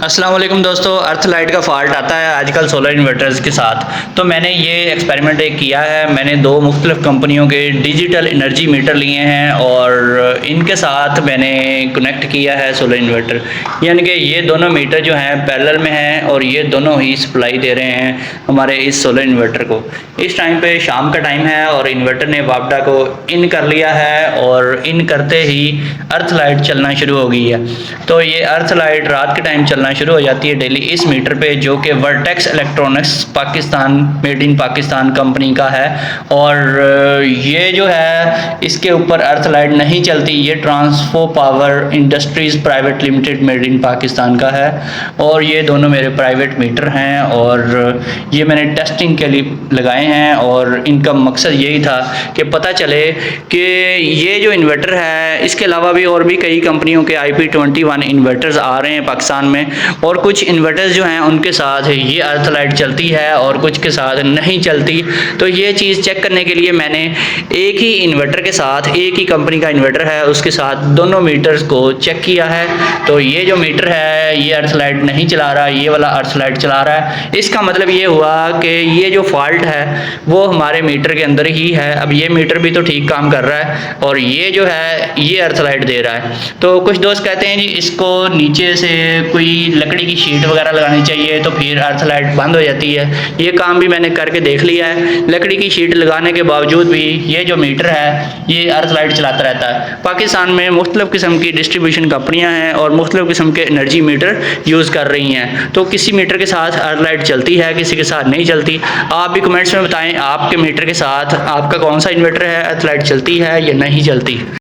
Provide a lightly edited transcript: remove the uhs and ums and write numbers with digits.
अस्सलाम वालेकुम दोस्तों। अर्थ लाइट का फॉल्ट आता है आजकल सोलर इन्वर्टर्स के साथ। तो मैंने ये एक्सपेरिमेंट एक किया है। मैंने दो मुख्तलिफ कंपनियों के डिजिटल एनर्जी मीटर लिए हैं और इनके साथ मैंने कनेक्ट किया है सोलर इन्वर्टर। यानी कि ये दोनों मीटर जो हैं पैरेलल में हैं और ये दोनों ही सप्लाई दे रहे हैं हमारे इस सोलर इन्वर्टर को। इस टाइम पे शाम का टाइम है और इन्वर्टर ने वापडा को इन कर लिया है और इन करते ही अर्थ लाइट चलना शुरू हो गई है। तो ये अर्थ लाइट रात के टाइम चलना शुरू हो जाती है डेली इस मीटर पे, जो कि vertex electronics Pakistan made in Pakistan company का है। और ये जो है इसके ऊपर अर्थ लाइट नहीं चलती, ये Transfo Power Industries private limited made in Pakistan का है। और ये दोनों मेरे प्राइवेट मीटर हैं और ये मैंने टेस्टिंग के लिए लगाए हैं और इनका मकसद यही था कि पता चले कि ये जो इन्वर्टर है इसके अलावा भी और भी कई कंपनियों के IP21 इन्वर्टर्स आ रहे हैं पाकिस्तान में, और कुछ इन्वर्टर्स जो हैं उनके साथ ये अर्थ लाइट चलती है और कुछ के साथ नहीं चलती। तो ये चीज़ चेक करने के लिए मैंने एक ही इन्वर्टर के साथ, एक ही कंपनी का इन्वर्टर है उसके साथ दोनों मीटर्स को चेक किया है। तो ये जो मीटर है ये अर्थ लाइट नहीं चला रहा, ये वाला अर्थ लाइट चला रहा है। इसका मतलब ये हुआ कि ये जो फॉल्ट है वो हमारे मीटर के अंदर ही है। अब ये मीटर भी तो ठीक काम कर रहा है और ये जो है ये अर्थ लाइट दे रहा है। तो कुछ दोस्त कहते हैं जी इसको नीचे से कोई लकड़ी की शीट वगैरह लगानी चाहिए तो फिर अर्थ लाइट बंद हो जाती है। ये काम भी मैंने करके देख लिया है। लकड़ी की शीट लगाने के बावजूद भी ये जो मीटर है ये अर्थ लाइट चलाता रहता है। पाकिस्तान में मुख्तलिफ किस्म की डिस्ट्रीब्यूशन कंपनियां हैं और मुख्तलिफ किस्म के एनर्जी मीटर यूज़ कर रही हैं। तो किसी मीटर के साथ अर्थ लाइट चलती है, किसी के साथ नहीं चलती। आप भी कमेंट्स में बताएं आपके मीटर के साथ आपका कौन सा इन्वर्टर है, अर्थ लाइट चलती है या नहीं चलती।